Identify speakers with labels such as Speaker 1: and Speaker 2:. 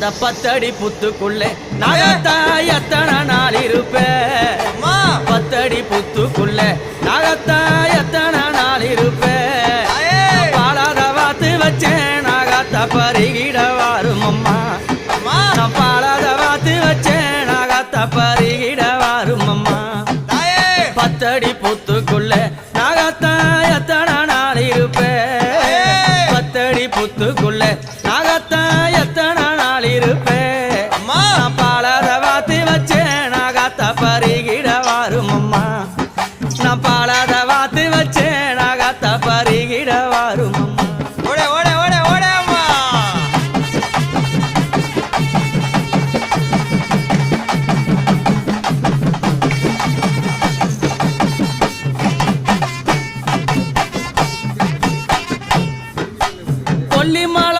Speaker 1: அந்த 10 அடி புத்துக்குள்ளே நாகத்தா எத்தனை நாள் இருப்பேன் 10 அடி புத்துக்குள்ளே நாகத்தா எத்தனை நாள் இருப்பேன் பாலாத வாத்து வச்சேன் நாகத்தா பருகிட வாரும் அம்மா நான் பாலாத வாத்து வச்சேன் நாகத்தா பருகிட வாரும் அம்மா 10 அடி புத்துக்குள்ளே நாகத்தா எத்தனை நாள் இருப்பேன் 10 அடி புத்துக்குள்ளே நாகத்தா எத்தனை நாள் இருப்பேன்